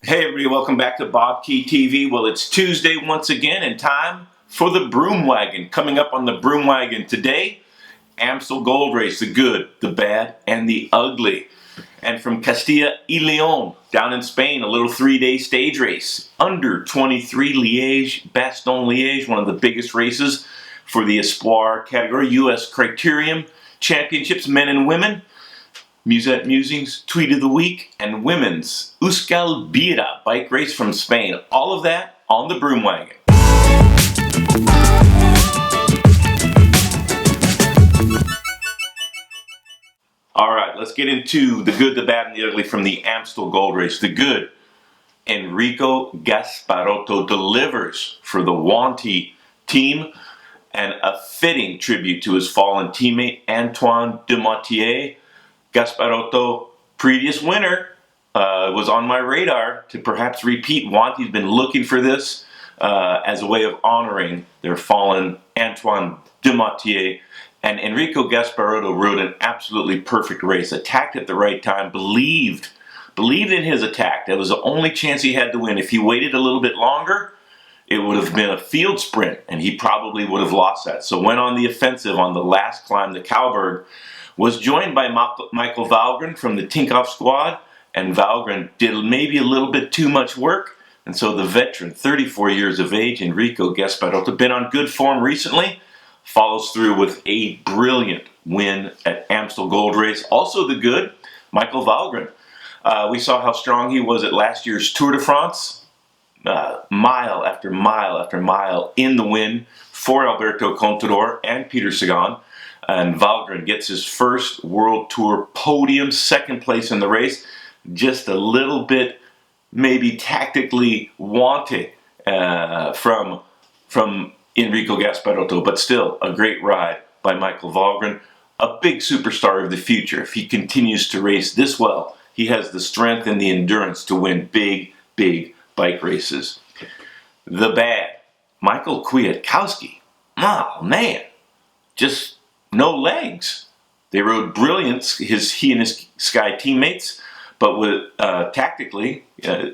Hey everybody, welcome back to BobkeTV. Well, it's Tuesday once again and time for the Broom Wagon. Coming up on the Broom Wagon today, Amstel Gold Race, the good, the bad, and the ugly. And from Castilla y León, down in Spain, a little 3-day stage race. Under 23 Liège, Bastogne-Liège, one of the biggest races for the Espoir category, U.S. Criterium Championships, men and women. Musette Musings, Tweet of the Week, and Women's Euskal Bira bike race from Spain. All of that on the Broom Wagon. All right, let's get into the good, the bad, and the ugly from the Amstel Gold Race. The good, Enrico Gasparotto delivers for the Wanty team, and a fitting tribute to his fallen teammate Antoine Demotier. Gasparotto, previous winner, was on my radar to perhaps repeat. Wanty's been looking for this as a way of honoring their fallen Antoine Demotier. And Enrico Gasparotto rode an absolutely perfect race, attacked at the right time, believed in his attack. That was the only chance he had to win. If he waited a little bit longer, it would have been a field sprint, and he probably would have lost that. So went on the offensive on the last climb, the Cowberg. Was joined by Michael Valgren from the Tinkoff squad, and Valgren did maybe a little bit too much work, and so the veteran, 34 years of age, Enrico Gasparotto, been on good form recently, follows through with a brilliant win at Amstel Gold Race. Also the good, Michael Valgren. We saw how strong he was at last year's Tour de France, mile after mile after mile in the win for Alberto Contador and Peter Sagan. And Valgren gets his first World Tour podium, second place in the race. Just a little bit, maybe tactically wanted from Enrico Gasparotto, but still a great ride by Michael Valgren. A big superstar of the future. If he continues to race this well, he has the strength and the endurance to win big, big bike races. The bad, Michael Kwiatkowski. Oh man, just no legs. They rode brilliant, he and his Sky teammates, but with tactically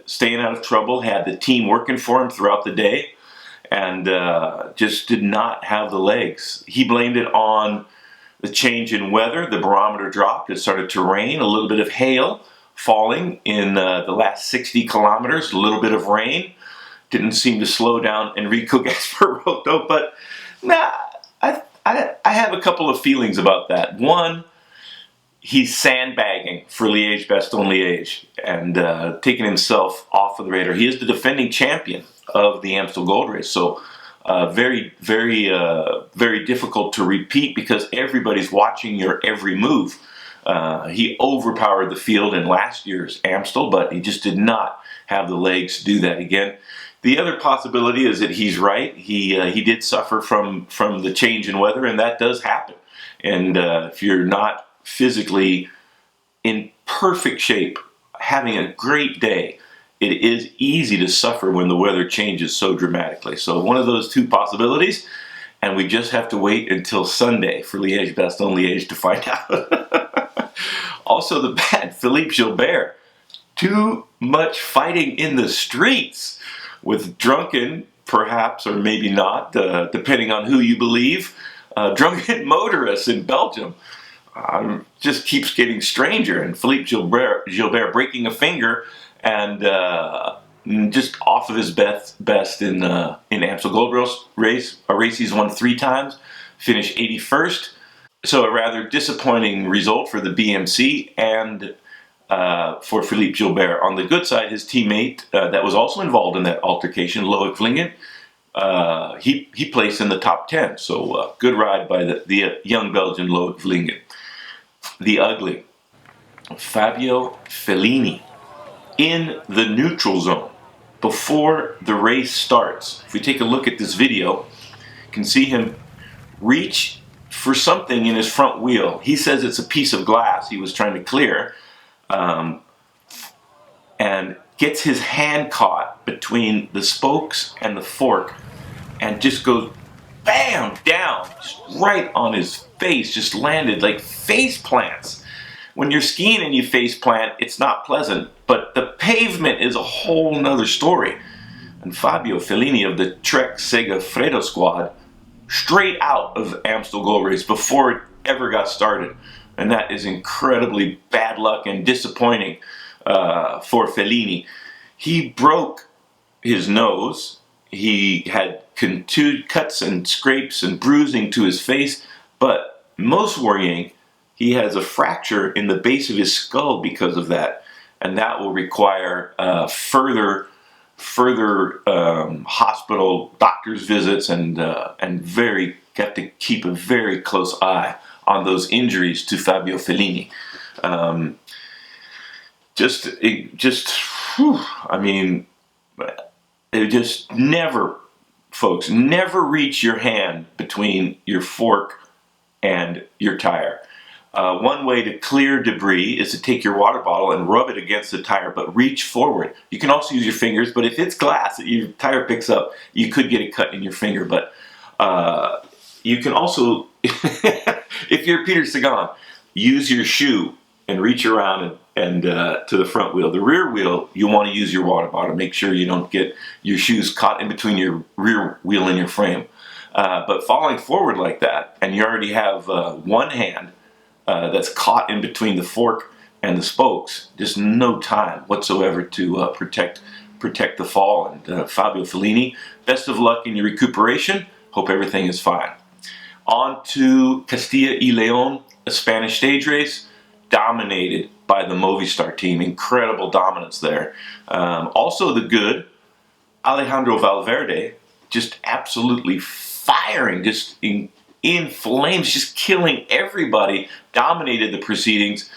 staying out of trouble, had the team working for him throughout the day, and just did not have the legs. He blamed it on the change in weather. The barometer dropped. It started to rain, a little bit of hail falling in the last 60 kilometers, a little bit of rain. Didn't seem to slow down Enrico Gasparotto, but nah, I have a couple of feelings about that. One, he's sandbagging for Liège-Bastogne-Liège and taking himself off of the radar. He is the defending champion of the Amstel Gold Race, so very difficult to repeat because everybody's watching your every move. He overpowered the field in last year's Amstel, but he just did not have the legs to do that again. The other possibility is that he's right. He did suffer from the change in weather, and that does happen. And if you're not physically in perfect shape, having a great day, it is easy to suffer when the weather changes so dramatically. So one of those two possibilities, and we just have to wait until Sunday for Liège-Bastogne-Liège to find out. Also the bad, Philippe Gilbert. Too much fighting in the streets with drunken, perhaps, or maybe not, depending on who you believe, drunken motorists in Belgium. Just keeps getting stranger, and Philippe Gilbert breaking a finger and just off of his best in Amstel Gold Race, a race he's won 3 times, finished 81st. So a rather disappointing result for the BMC and for Philippe Gilbert. On the good side, his teammate that was also involved in that altercation, Loic Vlingen, he placed in the top 10. So good ride by the young Belgian Loic Vlingen. The ugly, Fabio Fellini in the neutral zone before the race starts. If we take a look at this video, you can see him reach for something in his front wheel. He says it's a piece of glass he was trying to clear, and gets his hand caught between the spokes and the fork and just goes bam down, just right on his face, just landed like face plants. when you're skiing and you face plant, it's not pleasant, but the pavement is a whole nother story. And Fabio Fellini of the Trek Segafredo squad, straight out of Amstel Gold Race before it ever got started. And that is incredibly bad luck and disappointing for Fellini. He broke his nose. He had cuts and scrapes and bruising to his face, but most worrying, he has a fracture in the base of his skull because of that, and that will require further hospital doctor's visits and have to keep a very close eye on those injuries to Fabio Fellini. Folks, never reach your hand between your fork and your tire. One way to clear debris is to take your water bottle and rub it against the tire, but reach forward. You can also use your fingers, but if it's glass that your tire picks up, you could get a cut in your finger. But you can also, if you're Peter Sagan, use your shoe and reach around and to the front wheel. The rear wheel, you want to use your water bottle. Make sure you don't get your shoes caught in between your rear wheel and your frame. But falling forward like that, and you already have one hand that's caught in between the fork and the spokes, just no time whatsoever to protect the fall. And Fabio Fellini, best of luck in your recuperation. Hope everything is fine. On to Castilla y León, a Spanish stage race, dominated by the Movistar team. Incredible dominance there. Also the good, Alejandro Valverde, just absolutely firing, just in flames, just killing everybody, dominated the proceedings.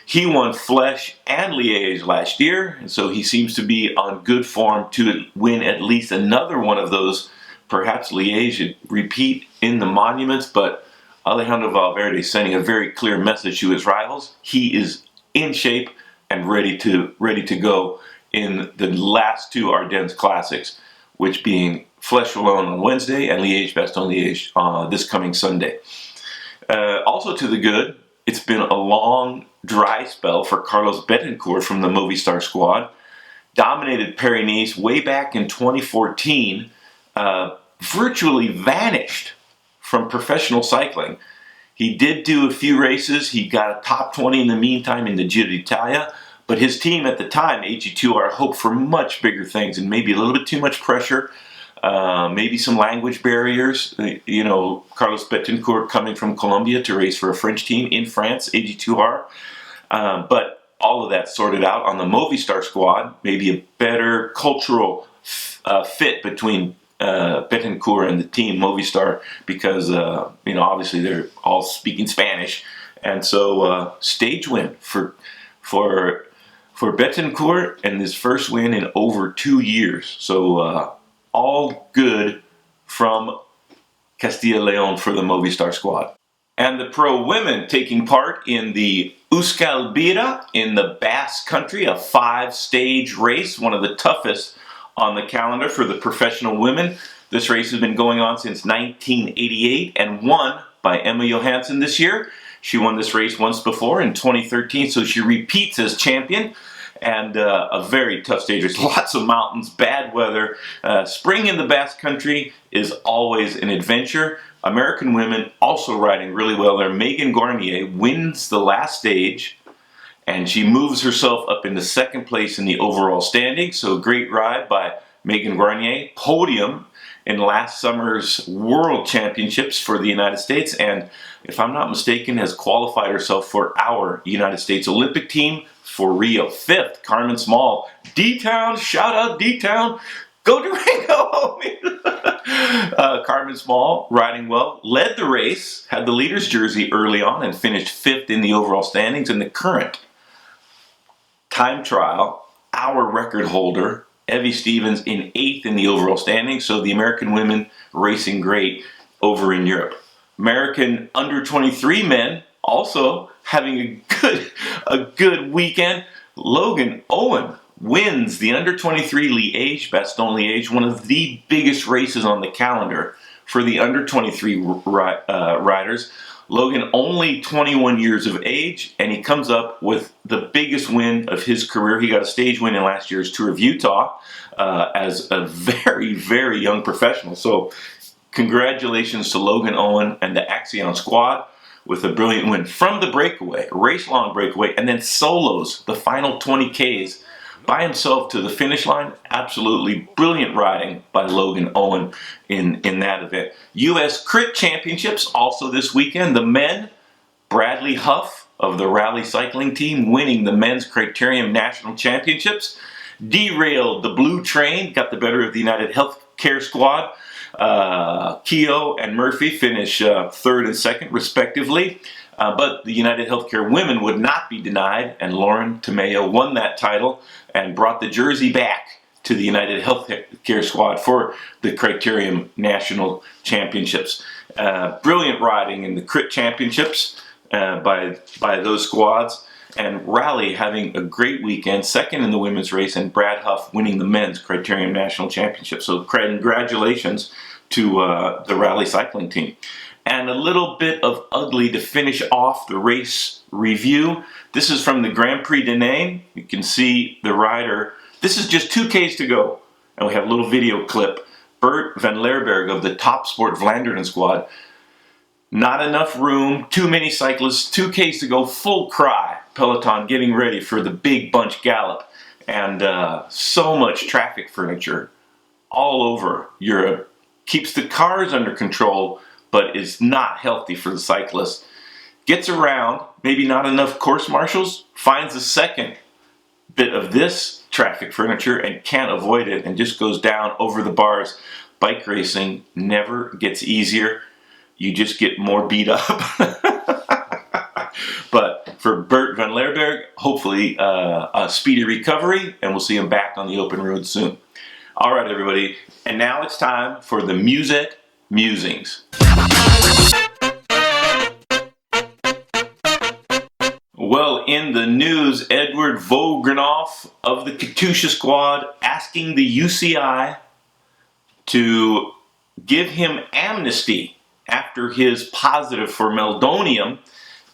He won Flèche and Liège last year, and so he seems to be on good form to win at least another one of those, perhaps Liège repeat in the monuments, but Alejandro Valverde is sending a very clear message to his rivals. He is in shape and ready to go in the last two Ardennes Classics, which being Flèche Wallonne on Wednesday and Liège-Bastogne-Liège this coming Sunday. Also to the good, it's been a long, dry spell for Carlos Betancourt from the Movistar squad. Dominated Paris-Nice way back in 2014, virtually vanished from professional cycling. He did do a few races. He got a top 20 in the meantime in the Giro d'Italia, but his team at the time, AG2R, hoped for much bigger things and maybe a little bit too much pressure, maybe some language barriers. You know, Carlos Betancourt coming from Colombia to race for a French team in France, AG2R. But all of that sorted out on the Movistar squad, maybe a better cultural fit between Betancourt and the team Movistar, because obviously they're all speaking Spanish, and so stage win for Betancourt, and his first win in over 2 years. So all good from Castilla y León for the Movistar squad. And the pro women taking part in the Euskal Bira in the Basque Country, a 5-stage race, one of the toughest on the calendar for the professional women. This race has been going on since 1988 and won by Emma Johansson this year. She won this race once before in 2013, so she repeats as champion. And a very tough stage race. Lots of mountains, bad weather. Spring in the Basque Country is always an adventure. American women also riding really well there. Megan Guarnier wins the last stage, and she moves herself up into second place in the overall standing. So great ride by Megan Guarnier. Podium in last summer's World Championships for the United States, and if I'm not mistaken, has qualified herself for our United States Olympic team for Rio. 5th, Carmen Small. D-Town, shout out D-Town. Go Durango, homie. Carmen Small, riding well, led the race, had the leader's jersey early on, and finished 5th in the overall standings. In the current time trial, our record holder, Evie Stevens, in 8th in the overall standings. So the American women racing great over in Europe. American under-23 men also having a good weekend. Logan Owen wins the under-23 Liège-Bastogne-Liège, one of the biggest races on the calendar for the under-23 riders. Logan only 21 years of age, and he comes up with the biggest win of his career. He got a stage win in last year's Tour of Utah as a very, very young professional. So congratulations to Logan Owen and the Axion squad with a brilliant win from the breakaway, a race-long breakaway, and then solos the final 20 Ks by himself to the finish line. Absolutely brilliant riding by Logan Owen in that event. U.S. Crit Championships also this weekend. The men, Bradley Huff of the Rally Cycling Team winning the Men's Criterium National Championships. Derailed the Blue Train, got the better of the United Healthcare Squad. Keogh and Murphy finish third and second respectively. But the United Healthcare women would not be denied, and Lauren Tomeo won that title and brought the jersey back to the United Healthcare squad for the Criterium National Championships. Brilliant riding in the Crit Championships by those squads, and Rally having a great weekend, second in the women's race, and Brad Huff winning the men's Criterium National Championship. So congratulations to the Rally Cycling Team. And a little bit of ugly to finish off the race review. This is from the Grand Prix de Nain. You can see the rider. This is just 2 Ks to go. And we have a little video clip. Bert van Leerberg of the Top Sport Vlaanderen squad. Not enough room, too many cyclists, 2 Ks to go, full cry. Peloton getting ready for the big bunch gallop. And so much traffic furniture all over Europe. Keeps the cars under control, but is not healthy for the cyclists. Gets around, maybe not enough course marshals, finds a second bit of this traffic furniture and can't avoid it and just goes down over the bars. Bike racing never gets easier. You just get more beat up. But for Bert van Leerberg, hopefully a speedy recovery, and we'll see him back on the open road soon. All right, everybody, and now it's time for the Musette Musings. Well, in the news, Edward Vogrenoff of the Katusha squad asking the UCI to give him amnesty after his positive for Meldonium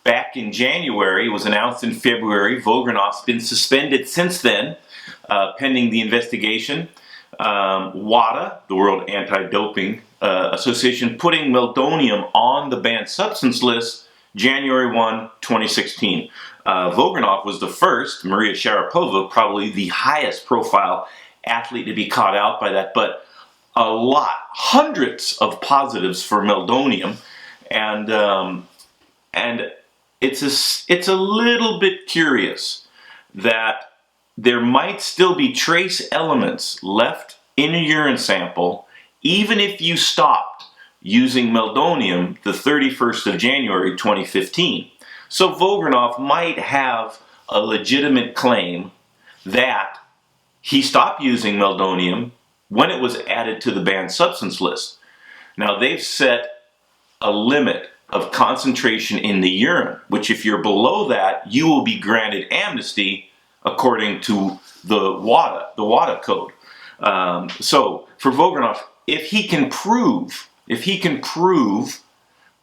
back in January. It was announced in February. Vogrenoff's been suspended since then, pending the investigation. WADA, the World Anti-Doping Association, putting Meldonium on the banned substance list January 1, 2016. Vogrenoff was the first, Maria Sharapova, probably the highest profile athlete to be caught out by that, but a lot, hundreds of positives for Meldonium, and it's a little bit curious that there might still be trace elements left in a urine sample, even if you stopped using Meldonium the 31st of January 2015. So Vogrenoff might have a legitimate claim that he stopped using Meldonium when it was added to the banned substance list. Now they've set a limit of concentration in the urine, which if you're below that, you will be granted amnesty according to the WADA code. So for Vogrenoff, if he can prove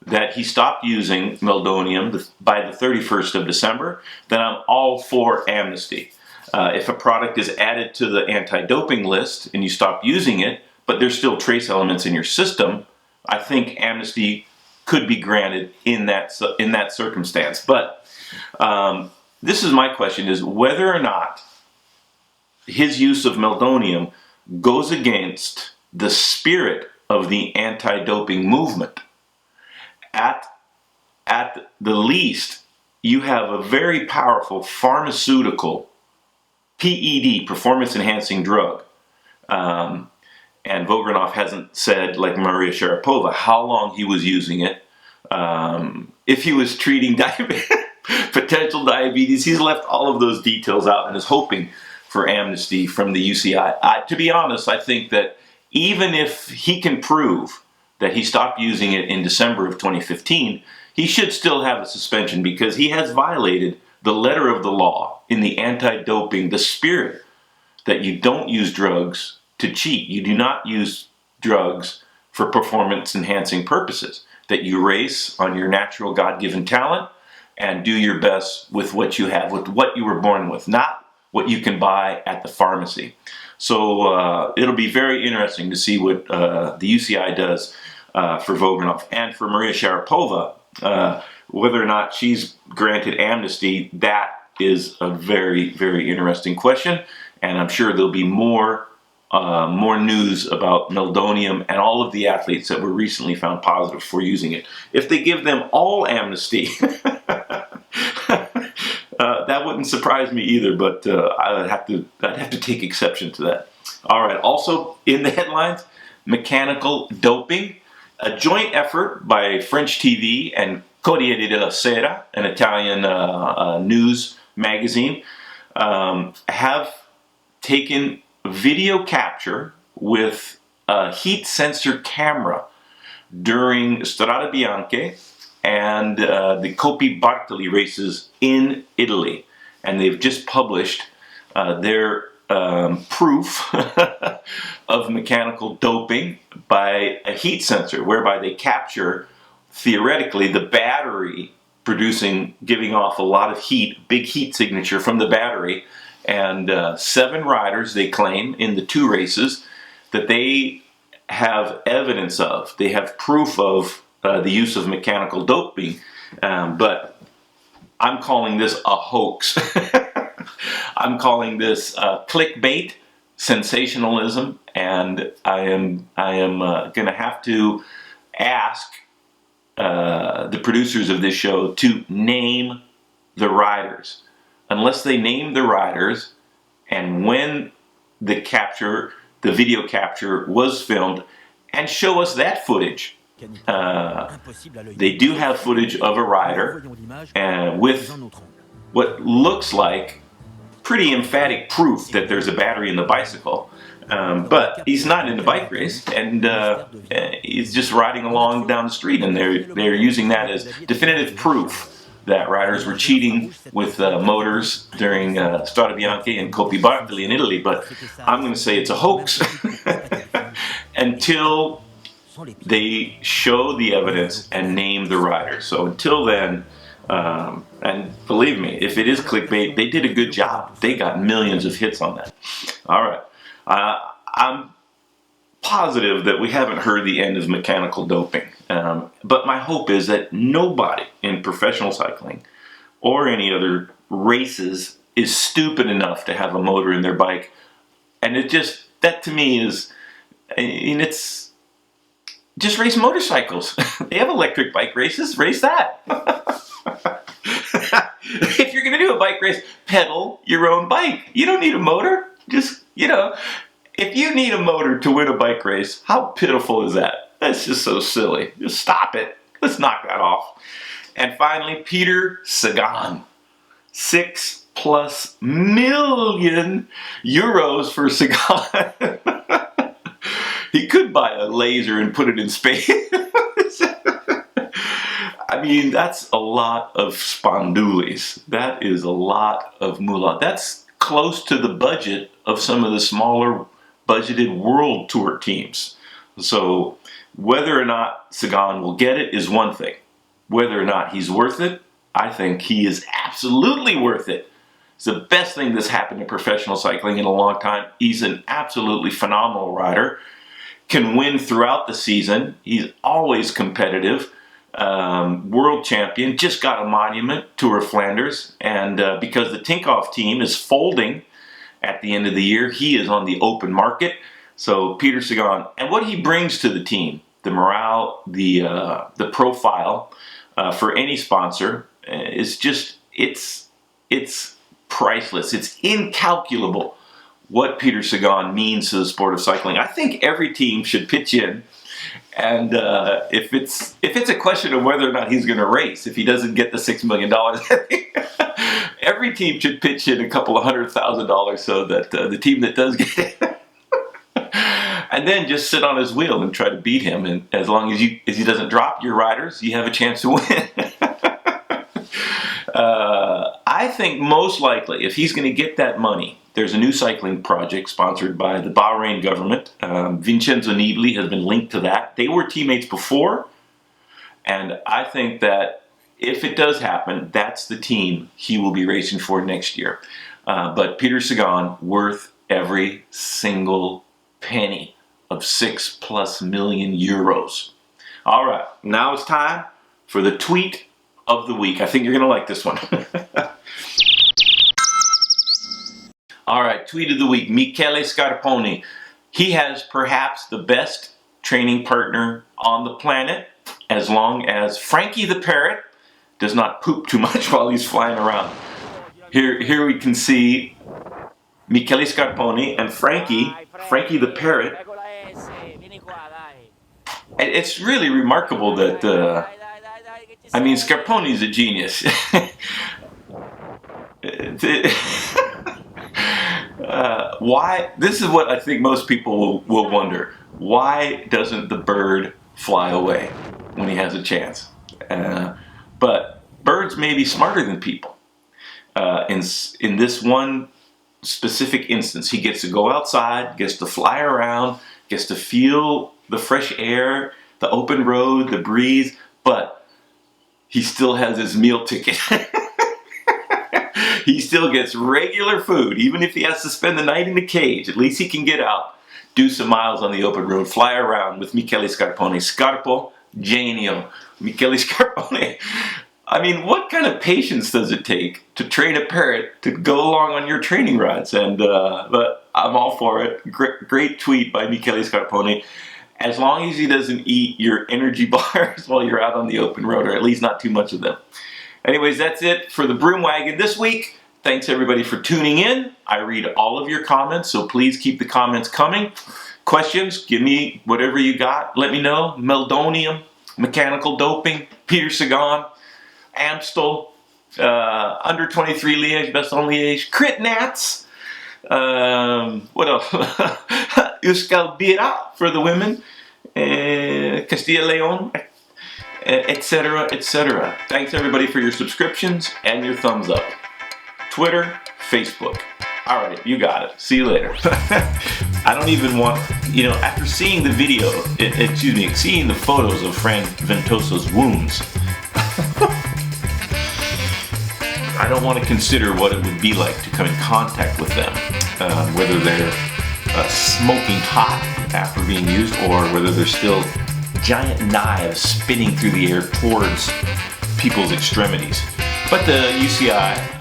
that he stopped using Meldonium by the 31st of December, then I'm all for amnesty. If a product is added to the anti-doping list and you stop using it, but there's still trace elements in your system, I think amnesty could be granted in that circumstance. But this is my question, is whether or not his use of Meldonium goes against the spirit of the anti-doping movement. At the least, you have a very powerful pharmaceutical PED, performance-enhancing drug. And Vogrenoff hasn't said, like Maria Sharapova, how long he was using it. If he was treating potential diabetes, he's left all of those details out and is hoping for amnesty from the UCI. To be honest, I think that even if he can prove that he stopped using it in December of 2015, he should still have a suspension because he has violated the letter of the law in the anti-doping, the spirit that you don't use drugs to cheat. You do not use drugs for performance-enhancing purposes. that you race on your natural God-given talent and do your best with what you have, with what you were born with, not what you can buy at the pharmacy. So it'll be very interesting to see what the UCI does for Voganov and for Maria Sharapova. Whether or not she's granted amnesty, that is a very, very interesting question, and I'm sure there'll be more news about Meldonium and all of the athletes that were recently found positive for using it. If they give them all amnesty, that wouldn't surprise me either, but I'd have to take exception to that. All right. Also in the headlines, mechanical doping, a joint effort by French TV and Corriere della Sera, an Italian news magazine, have taken video capture with a heat sensor camera during Strade Bianche and the Coppi Bartoli races in Italy. And they've just published their proof of mechanical doping by a heat sensor, whereby they capture, theoretically, the battery giving off a lot of heat, big heat signature from the battery. And 7 riders, they claim, in the 2 races, that they have evidence of, they have proof of the use of mechanical doping. But I'm calling this a hoax. I'm calling this clickbait, sensationalism, and I am going to have to ask the producers of this show to name the riders. Unless they name the riders and when the video capture was filmed, and show us that footage. They do have footage of a rider with what looks like pretty emphatic proof that there's a battery in the bicycle, but he's not in the bike race, and he's just riding along down the street, and they're using that as definitive proof that riders were cheating with motors during Strade Bianche and Coppi Bartoli in Italy. But I'm going to say it's a hoax until they show the evidence and name the riders. So until then, and believe me, if it is clickbait, they did a good job. They got millions of hits on that. All right. I'm positive that we haven't heard the end of mechanical doping. But my hope is that nobody in professional cycling or any other races is stupid enough to have a motor in their bike. And that to me is, it's just race motorcycles. They have electric bike races, race that. If you're going to do a bike race, pedal your own bike. You don't need a motor. Just, if you need a motor to win a bike race, how pitiful is that? That's just so silly. Just stop it. Let's knock that off. And finally, Peter Sagan. €6+ million for Sagan. He could buy a laser and put it in space. I mean, that's a lot of spandulis. That is a lot of moolah. That's close to the budget of some of the smaller budgeted world tour teams. So whether or not Sagan will get it is one thing. Whether or not he's worth it, I think he is absolutely worth it. It's the best thing that's happened to professional cycling in a long time. He's an absolutely phenomenal rider. Can win throughout the season. He's always competitive. World champion. Just got a monument, Tour of Flanders. And because the Tinkoff team is folding at the end of the year, he is on the open market. So Peter Sagan, and what he brings to the team, the morale, the profile for any sponsor is just, it's priceless. It's incalculable what Peter Sagan means to the sport of cycling. I think every team should pitch in, and if it's a question of whether or not he's going to race, if he doesn't get the $6 million, every team should pitch in a couple of $100,000 so that the team that does get it, and then just sit on his wheel and try to beat him. And as long as he doesn't drop your riders, you have a chance to win. I think most likely, if he's going to get that money, there's a new cycling project sponsored by the Bahrain government. Vincenzo Nibali has been linked to that. They were teammates before, And I think that if it does happen, that's the team he will be racing for next year. But Peter Sagan, worth every single penny of 6+ million euros. All right, now it's time for the tweet of the week. I think you're going to like this one. All right, tweet of the week, Michele Scarponi. He has perhaps the best training partner on the planet, as long as Frankie the parrot does not poop too much while he's flying around. Here we can see Michele Scarponi and Frankie the parrot. It's really remarkable that, I mean, Scarponi's a genius. Why? This is what I think most people will wonder. Why doesn't the bird fly away when he has a chance? But birds may be smarter than people. In this one specific instance, he gets to go outside, gets to fly around, gets to feel the fresh air, the open road, the breeze, but he still has his meal ticket. He still gets regular food, even if he has to spend the night in the cage. At least he can get out, do some miles on the open road, fly around with Michele Scarponi. Scarpo, genio. Michele Scarponi. I mean, what kind of patience does it take to train a parrot to go along on your training rides? But I'm all for it. Great tweet by Michele Scarponi. As long as he doesn't eat your energy bars while you're out on the open road, or at least not too much of them. Anyways, that's it for the Broom Wagon this week. Thanks everybody for tuning in. I read all of your comments, so please keep the comments coming. Questions, give me whatever you got. Let me know. Meldonium, mechanical doping, Peter Sagan, Amstel, under 23 Liège, best on Liège, Crit Nats, what else? Euskal Bira for the women, Castilla Leon, etc., etc. Thanks everybody for your subscriptions and your thumbs up. Twitter, Facebook. All right, you got it. See you later. I don't even want, after seeing the video, seeing the photos of Fran Ventoso's wounds, I don't want to consider what it would be like to come in contact with them, whether they're smoking hot after being used or whether they're still giant knives spinning through the air towards people's extremities. But the UCI